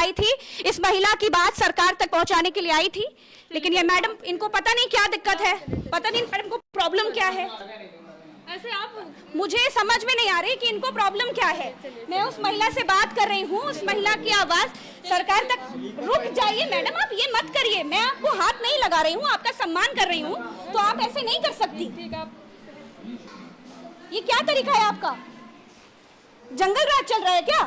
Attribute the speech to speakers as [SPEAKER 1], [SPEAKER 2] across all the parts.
[SPEAKER 1] आई थी, इस महिला की बात सरकार तक पहुंचाने के लिए आई थी, लेकिन ये मैडम, इनको पता नहीं क्या दिक्कत है, पता नहीं मैडम को प्रॉब्लम क्या है। ऐसे आप, मुझे समझ में नहीं आ रही कि इनको प्रॉब्लम क्या है। मैं उस महिला से बात कर रही हूँ, उस महिला की आवाज सरकार तक। रुक जाइए मैडम, आप ये मत करिए, मैं आपको हाथ नहीं लगा रही हूँ, आपका सम्मान कर रही हूँ, तो आप ऐसे नहीं कर सकती। ये क्या तरीका है आपका? जंगल राज चल रहा है क्या?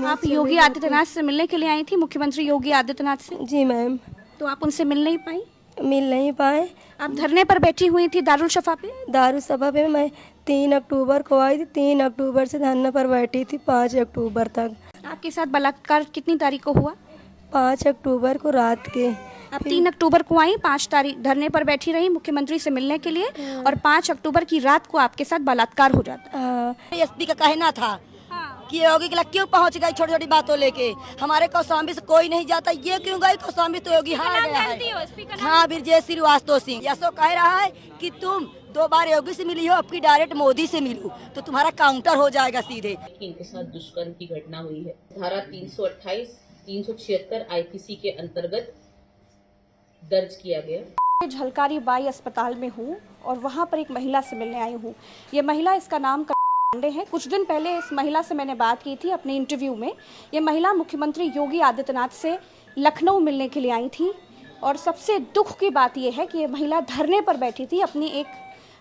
[SPEAKER 1] आप योगी आदित्यनाथ से मिलने के लिए आई थी, मुख्यमंत्री योगी आदित्यनाथ से?
[SPEAKER 2] जी मैम।
[SPEAKER 1] तो आप उनसे मिल नहीं पाई?
[SPEAKER 2] मिल नहीं पाए।
[SPEAKER 1] आप धरने पर बैठी हुई थी दारुल शफा पे?
[SPEAKER 2] दारू सभा पे मैं 3 अक्टूबर को आई थी, 3 अक्टूबर से धरने पर बैठी थी 5 अक्टूबर तक।
[SPEAKER 1] आपके साथ बलात्कार कितनी तारीख को हुआ?
[SPEAKER 2] 5 अक्टूबर को रात के।
[SPEAKER 1] आप 3 अक्टूबर को आई, 5 तारीख धरने पर बैठी रही मुख्यमंत्री से मिलने के लिए, और 5 अक्टूबर की रात को आपके साथ बलात्कार हो जाता है।
[SPEAKER 3] एसपी का कहना था कि योगी के लिए क्यों पहुंच गई छोटी छोटी बातों लेके, हमारे कौशाम्बी से कोई नहीं जाता, ये क्यों गई कौशाम्बी, तो योगी हार गया है। हाँ, ब्रजेश श्रीवास्तव सिंह यशो कह रहा है कि तुम 2 बार योगी से मिली हो, अब की डायरेक्ट मोदी से मिलो तो तुम्हारा काउंटर हो जाएगा सीधे।
[SPEAKER 4] इनके साथ दुष्कर्म की घटना हुई है। धारा 328, 376 आईपीसी के अंतर्गत दर्ज किया गया।
[SPEAKER 1] झलकारी बाई अस्पताल में हूँ और वहाँ पर एक महिला से मिलने आई हूँ। ये महिला, इसका नाम पांडे है। कुछ दिन पहले इस महिला से मैंने बात की थी अपने इंटरव्यू में। ये महिला मुख्यमंत्री योगी आदित्यनाथ से लखनऊ मिलने के लिए आई थी, और सबसे दुख की बात यह है कि ये महिला धरने पर बैठी थी अपनी एक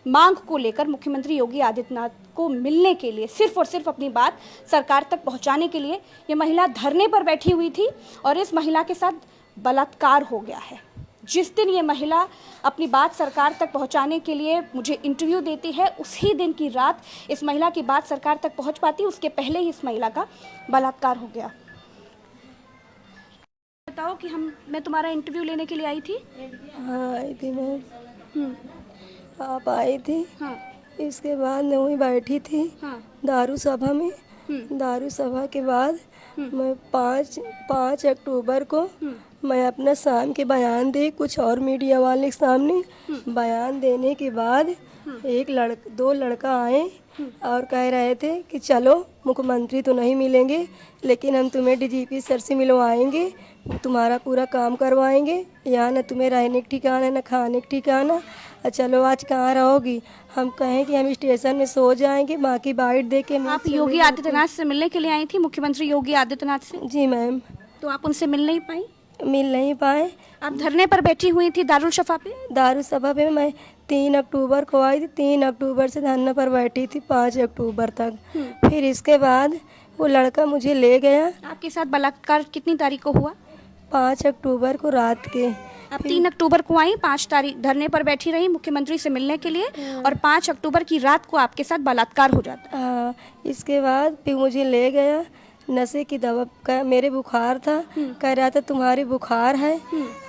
[SPEAKER 1] मांग को लेकर, मुख्यमंत्री योगी आदित्यनाथ को मिलने के लिए, सिर्फ और सिर्फ अपनी बात सरकार तक पहुंचाने के लिए ये महिला धरने पर बैठी हुई थी, और इस महिला के साथ बलात्कार हो गया है। जिस दिन ये महिला अपनी बात सरकार तक पहुंचाने के लिए मुझे इंटरव्यू देती है, उसी दिन की रात इस महिला की बात सरकार तक पहुंच पाती, उसके पहले ही इस महिला का बलात्कार हो गया। बताओ कि मैं तुम्हारा इंटरव्यू लेने के लिए आई थी।
[SPEAKER 2] हाँ आई थी मैम। आप आई थी।
[SPEAKER 1] हाँ।
[SPEAKER 2] इसके बाद मैं वहीं बैठी थी।
[SPEAKER 1] हाँ।
[SPEAKER 2] दारू सभा में। दारू सभा के बाद मैं 5 अक्टूबर को मैं अपना शाम के बयान दे, कुछ और मीडिया वाले के सामने बयान देने के बाद दो लड़का आए और कह रहे थे कि चलो मुख्यमंत्री तो नहीं मिलेंगे, लेकिन हम तुम्हें डीजीपी सर से मिलवाएंगे, तुम्हारा पूरा काम करवाएंगे, यहाँ न तुम्हें रहने का ठिकाना न खाने का ठिकाना, चलो आज कहाँ रहोगी। हम कहें कि हम स्टेशन में सो जाएंगे, बाकी बाइट दे के।
[SPEAKER 1] आप योगी आदित्यनाथ से मिलने के लिए आई थी, मुख्यमंत्री योगी आदित्यनाथ से?
[SPEAKER 2] जी मैम।
[SPEAKER 1] तो आप उनसे मिल नहीं पाई?
[SPEAKER 2] मिल नहीं पाए।
[SPEAKER 1] आप धरने पर बैठी हुई थी दारुल शफा पे?
[SPEAKER 2] दारू सभा पे मैं 3 अक्टूबर को आई थी, 3 अक्टूबर से धरने पर बैठी थी 5 अक्टूबर तक। फिर इसके बाद वो लड़का मुझे ले गया।
[SPEAKER 1] आपके साथ बलात्कार कितनी तारीख को हुआ?
[SPEAKER 2] 5 अक्टूबर को रात के।
[SPEAKER 1] आप 3 अक्टूबर को आई, 5 तारीख धरने पर बैठी रही मुख्यमंत्री से मिलने के लिए, और 5 अक्टूबर की रात को आपके साथ बलात्कार हो जाता है।
[SPEAKER 2] हाँ, इसके बाद फिर मुझे ले गया, नशे की दवा का, मेरे बुखार था, कह रहा था तुम्हारी बुखार है,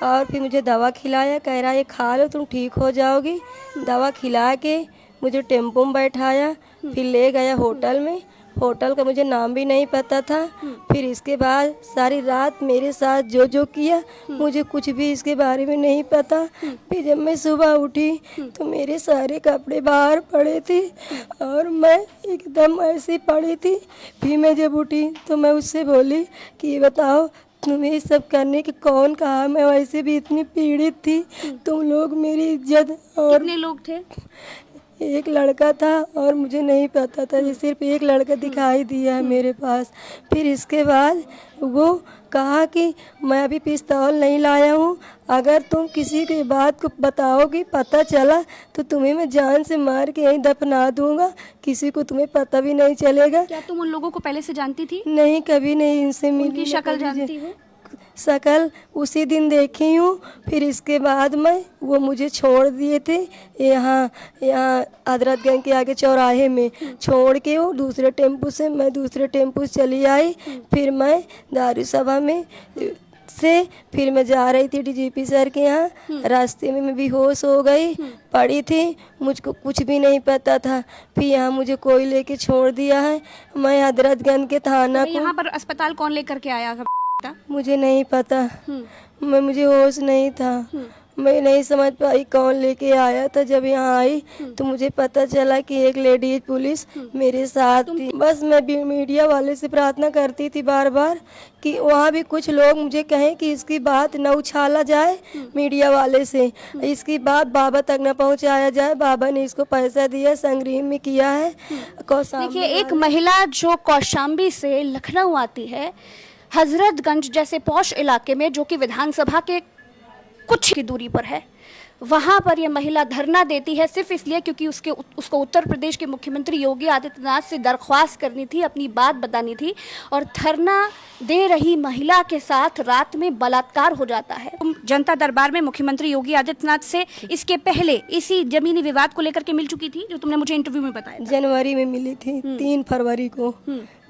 [SPEAKER 2] और फिर मुझे दवा खिलाया, कह रहा ये खा लो तुम ठीक हो जाओगी। दवा खिला के मुझे टेम्पो में बैठाया, फिर ले गया होटल में। होटल का मुझे नाम भी नहीं पता था। फिर इसके बाद सारी रात मेरे साथ जो किया, मुझे कुछ भी इसके बारे में नहीं पता। फिर जब मैं सुबह उठी तो मेरे सारे कपड़े बाहर पड़े थे और मैं एकदम ऐसे पड़ी थी। फिर मैं जब उठी तो मैं उससे बोली कि ये बताओ तुम्हें ये सब करने की कौन कहा, मैं वैसे भी इतनी पीड़ित थी, तुम लोग मेरी इज्जत। और
[SPEAKER 1] कितने लोग थे?
[SPEAKER 2] एक लड़का था और मुझे नहीं पता था, ये सिर्फ एक लड़का दिखाई दिया है मेरे पास। फिर इसके बाद वो कहा कि मैं अभी पिस्तौल नहीं लाया हूँ, अगर तुम किसी की बात को बताओगी, पता चला तो तुम्हें मैं जान से मार के यहीं दफना दूंगा, किसी को तुम्हें पता भी नहीं चलेगा।
[SPEAKER 1] क्या तुम उन लोगों को पहले से जानती थी?
[SPEAKER 2] नहीं, कभी नहीं इनसे मिली।
[SPEAKER 1] उनकी शक्ल जानती हो?
[SPEAKER 2] शकल उसी दिन देखी हूँ। फिर इसके बाद वो मुझे छोड़ दिए थे यहाँ हजरतगंज के आगे चौराहे में, छोड़ के वो दूसरे टेम्पू से, मैं दूसरे टेम्पू से चली आई। फिर मैं दारू सभा में से फिर मैं जा रही थी डीजीपी सर के यहाँ, रास्ते में मैं बेहोश हो गई, पड़ी थी, मुझको कुछ भी नहीं पता था। फिर यहाँ मुझे कोई लेके छोड़ दिया है। मैं हजरतगंज के थाना को,
[SPEAKER 1] यहाँ पर अस्पताल कौन लेकर के आया था?
[SPEAKER 2] मुझे नहीं पता, मुझे होश नहीं था। मैं नहीं समझ पाई कौन लेके आया था। जब यहाँ आई तो मुझे पता चला कि एक लेडीज पुलिस मेरे साथ थी। बस मैं भी मीडिया वाले से प्रार्थना करती थी बार बार कि वहाँ भी कुछ लोग मुझे कहें कि इसकी बात न उछाला जाए मीडिया वाले से, इसकी बात बाबा तक न पहुँचाया जाए। बाबा ने इसको पैसा दिया, संग्रीम में किया है।
[SPEAKER 1] देखिए, एक महिला जो कौशाम्बी से लखनऊ आती है, हजरतगंज जैसे पॉश इलाके में, जो कि विधानसभा के कुछ की दूरी पर है, वहां पर यह महिला धरना देती है सिर्फ इसलिए क्योंकि उसको उत्तर प्रदेश के मुख्यमंत्री योगी आदित्यनाथ से दरख्वास्त करनी थी, अपनी बात बतानी थी। और धरना दे रही महिला के साथ रात में बलात्कार हो जाता है। जनता दरबार में मुख्यमंत्री योगी आदित्यनाथ से इसके पहले इसी जमीनी विवाद को लेकर के मिल चुकी थी, जो तुमने मुझे इंटरव्यू में बताया।
[SPEAKER 2] जनवरी में मिली थी, 3 फरवरी को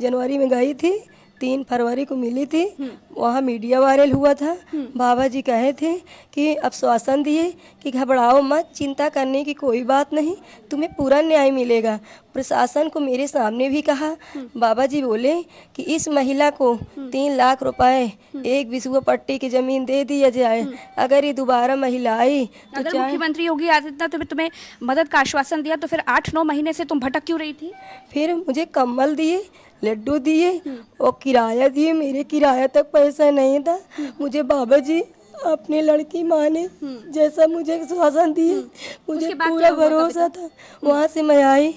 [SPEAKER 2] जनवरी में गई थी, 3 फरवरी को मिली थी। वहाँ मीडिया वायरल हुआ था। बाबा जी कहे थे कि आश्वासन दिए कि घबराओ मत, चिंता करने की कोई बात नहीं, तुम्हें पूरा न्याय मिलेगा। प्रशासन को मेरे सामने भी कहा। बाबा जी बोले कि इस महिला को 3 लाख रुपए एक विसुआ पट्टी की जमीन दे दिया जाए। अगर ये दोबारा महिला आई तो
[SPEAKER 1] अगर मुख्यमंत्री योगी आदित्यनाथ ने तुम्हें मदद का आश्वासन दिया तो फिर 8-9 महीने से तुम भटक क्यों रही थी?
[SPEAKER 2] फिर मुझे कम्बल दिए, लड्डू दिए और किराया दिए। मेरे किराया तक पैसा नहीं था। मुझे बाबा जी अपनी लड़की माँ ने जैसा मुझे आश्वासन दिए, मुझे पूरा भरोसा था। वहाँ से मैं आई,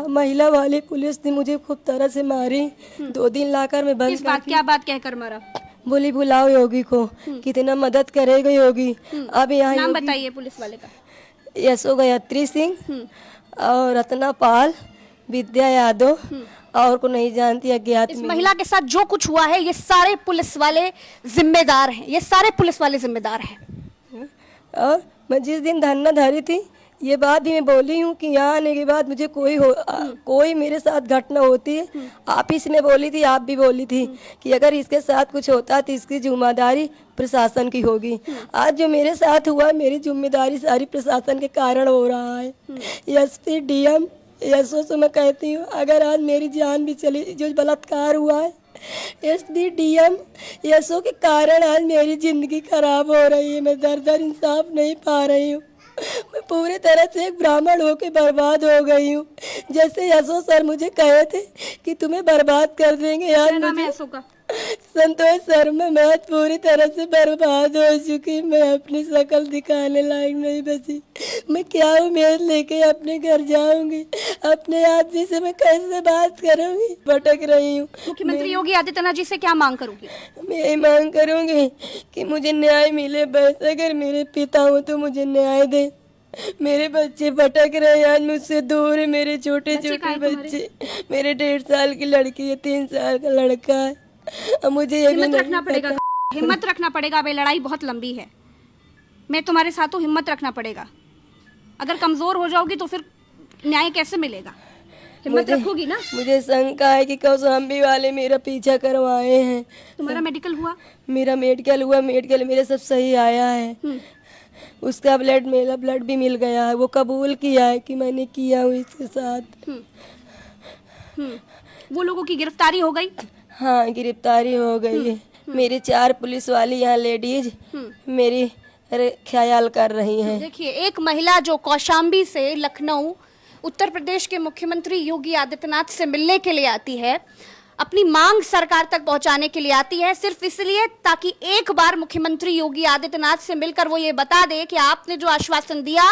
[SPEAKER 2] महिला वाली पुलिस ने मुझे खूब तरह से मारी। 2 दिन लाकर मैं बंद।
[SPEAKER 1] क्या बात कहकर मारा?
[SPEAKER 2] बोली बुलाओ योगी को, कितना मदद करेगा योगी। अब यहाँ
[SPEAKER 1] नाम बताइए पुलिस वाले का।
[SPEAKER 2] यशो गायत्री सिंह और रत्ना पाल, विद्या यादव और को नहीं जानती, अज्ञात।
[SPEAKER 1] इस महिला के साथ जो कुछ हुआ है ये सारे पुलिस वाले जिम्मेदार हैं, ये सारे पुलिस वाले जिम्मेदार हैं।
[SPEAKER 2] और मैं जिस दिन धरना धरी थी ये बात भी मैं बोली हूँ कि यहाँ आने के बाद मुझे कोई मेरे साथ घटना होती है, आप ही से मैं बोली थी, आप भी बोली थी कि अगर इसके साथ कुछ होता तो इसकी जिम्मेदारी प्रशासन की होगी। आज जो मेरे साथ हुआ मेरी जिम्मेदारी सारी प्रशासन के कारण हो रहा है। एसपी डीएम यशो से मैं कहती हूँ, अगर आज मेरी जान भी चली, जो बलात्कार हुआ है एसपी डीएम यशो के कारण आज मेरी ज़िंदगी खराब हो रही है। मैं दर इंसाफ नहीं पा रही हूँ। मैं पूरी तरह से एक ब्राह्मण होकर बर्बाद हो गई हूँ। जैसे यशो सर मुझे कहे थे कि तुम्हें बर्बाद कर देंगे, आज मुझे संतोष सर मैं पूरी तरह से बर्बाद हो चुकी। मैं अपनी शक्ल दिखाने लायक नहीं बची। मैं क्या उम्मीद लेके अपने घर जाऊंगी? अपने आदमी से मैं कैसे बात करूंगी? भटक रही हूँ।
[SPEAKER 1] मुख्यमंत्री योगी आदित्यनाथ जी से क्या मांग करूंगी?
[SPEAKER 2] मैं यही मांग करूंगी कि मुझे न्याय मिले। बस अगर मेरे पिता हो तो मुझे न्याय दे। मेरे बच्चे भटक रहे हैं आज मुझसे दूर है। मेरे छोटे छोटे बच्चे, मेरे 1.5 साल की लड़की है, 3 साल का लड़का है। मुझे ये
[SPEAKER 1] हिम्मत रखना पड़ेगा, हिम्मत रखना पड़ेगा। अब ये लड़ाई बहुत लंबी है, मैं तुम्हारे साथ हूँ, हिम्मत रखना पड़ेगा। अगर कमजोर हो जाओगी तो फिर न्याय कैसे मिलेगा? हिम्मत रखोगी ना? मुझे शंका है कि कौशाम्बी वाले मेरा पीछा करवाए हैं। तुम्हारा मेडिकल हुआ?
[SPEAKER 2] मेरा मेडिकल हुआ, मेडिकल मेरे सब सही आया है। उसका ब्लड, मेरा ब्लड भी मिल गया है। वो कबूल किया है कि मैंने किया हूँ इसके साथ।
[SPEAKER 1] वो लोगों की गिरफ्तारी हो गई?
[SPEAKER 2] हाँ, गिरफ्तारी हो गई है। मेरे 4 पुलिस वाली यहाँ लेडीज मेरी ख्याल कर रही हैं।
[SPEAKER 1] देखिए, एक महिला जो कौशाम्बी से लखनऊ उत्तर प्रदेश के मुख्यमंत्री योगी आदित्यनाथ से मिलने के लिए आती है, अपनी मांग सरकार तक पहुंचाने के लिए आती है, सिर्फ इसलिए ताकि एक बार मुख्यमंत्री योगी आदित्यनाथ से मिलकर वो ये बता दे कि आपने जो आश्वासन दिया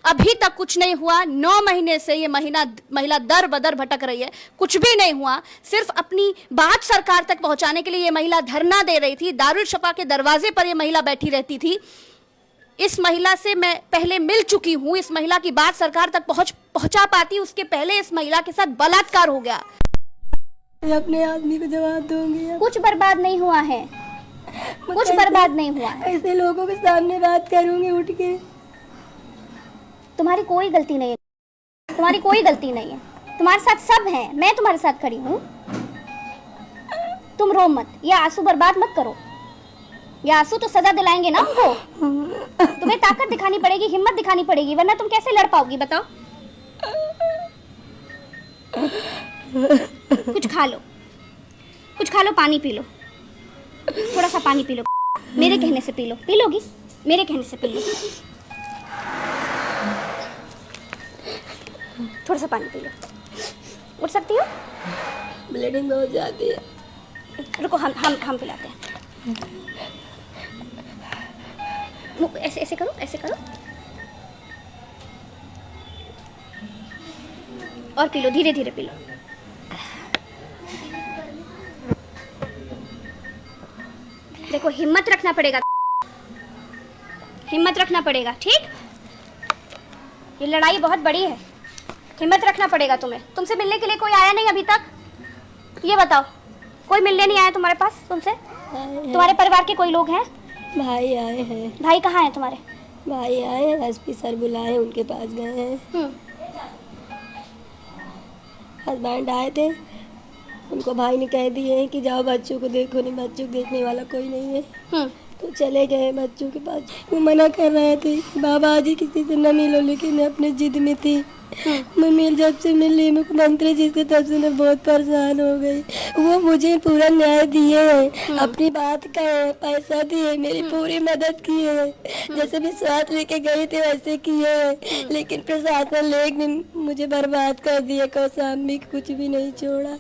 [SPEAKER 1] अभी तक कुछ नहीं हुआ। 9 महीने से ये महिला दर बदर भटक रही है, कुछ भी नहीं हुआ। सिर्फ अपनी बात सरकार तक पहुंचाने के लिए ये महिला धरना दे रही थी। दारुल शफा के दरवाजे पर ये महिला बैठी रहती थी। इस महिला से मैं पहले मिल चुकी हूँ। इस महिला की बात सरकार तक पहुंचा पाती, उसके पहले इस महिला के साथ बलात्कार हो गया।
[SPEAKER 2] अपने आदमी को जवाब दूंगी।
[SPEAKER 1] कुछ बर्बाद नहीं हुआ है, कुछ बर्बाद नहीं हुआ है।
[SPEAKER 2] ऐसे लोगों के सामने बात करूंगी उठ के।
[SPEAKER 1] तुम्हारी कोई गलती नहीं है, तुम्हारी कोई गलती नहीं है। तुम्हारे साथ सब है, मैं तुम्हारे साथ खड़ी हूँ। तुम रो मत, ये आंसू बर्बाद मत करो। ये आंसू तो सजा दिलाएंगे ना उनको। तुम्हें ताकत दिखानी पड़ेगी, हिम्मत दिखानी पड़ेगी, वरना तुम कैसे लड़ पाओगी बताओ? कुछ खा लो, कुछ खा लो, पानी पी लो, थोड़ा सा पानी पी लो, मेरे कहने से पी लो। पी लोगी? मेरे कहने से पी लो। थोड़ा सा पानी पी लो। उठ सकती हो?
[SPEAKER 2] ब्लीडिंग बहुत जाती है।
[SPEAKER 1] रुको, हम पिलाते हैं। ऐसे ऐसे करो, ऐसे करो और पी लो, धीरे धीरे पी लो। देखो, हिम्मत रखना पड़ेगा, हिम्मत रखना पड़ेगा, ठीक? ये लड़ाई बहुत बड़ी है, हिम्मत रखना पड़ेगा तुम्हें। तुमसे मिलने के लिए कोई आया नहीं अभी तक? ये बताओ, कोई मिलने नहीं आया तुम्हारे पास तुमसे? तुम्हारे परिवार के कोई लोग हैं?
[SPEAKER 2] भाई आए हैं।
[SPEAKER 1] भाई कहाँ हैं तुम्हारे?
[SPEAKER 2] भाई आए हैं, एसपी सर बुलाए, उनके पास गए हैं। हस्बैंड आए थे, उनको भाई ने कह दिए हैं कि जाओ बच्चों को देखो, नहीं बच्चों को देखने वाला कोई नहीं है। तो चले गए बच्चों के पास। वो मना कर रहे थे बाबा जी किसी से न मिलो, लेकिन मैं अपने जिद में थी। मैं जब से मिली मुख्यमंत्री जी से तब से मैं बहुत परेशान हो गई। वो मुझे पूरा न्याय दिए हैं, अपनी बात कहे, पैसा दिए, मेरी पूरी मदद की है। जैसे विश्वास लेके गए थे वैसे किए हैं, लेकिन प्रशासन लेके मुझे बर्बाद कर दिया। कौशाम्बी कुछ भी नहीं छोड़ा।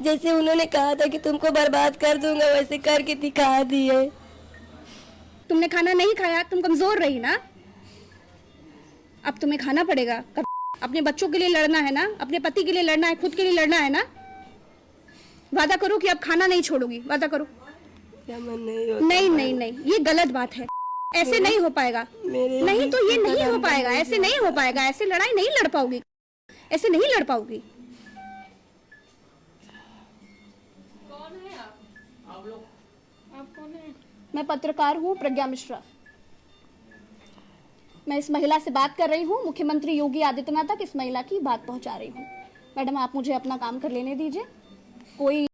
[SPEAKER 2] जैसे उन्होंने कहा था कि तुमको बर्बाद कर दूंगा, वैसे करके दिखा दिए।
[SPEAKER 1] तुमने खाना नहीं खाया, तुम कमजोर रही ना, अब तुम्हें खाना पड़ेगा। अपने बच्चों के लिए लड़ना है ना, अपने पति के लिए लड़ना है, खुद के लिए लड़ना है ना। वादा करो कि अब खाना नहीं छोड़ोगी, वादा करो। नहीं नहीं नहीं, ये गलत बात है, ऐसे नहीं हो पाएगा। नहीं तो ये नहीं हो पाएगा, ऐसे नहीं हो पाएगा, ऐसे लड़ाई नहीं लड़ पाओगी, ऐसे नहीं लड़ पाओगी। मैं पत्रकार हूँ प्रज्ञा मिश्रा। मैं इस महिला से बात कर रही हूँ, मुख्यमंत्री योगी आदित्यनाथ तक इस महिला की बात पहुँचा रही हूँ। मैडम, आप मुझे अपना काम कर लेने दीजिए। कोई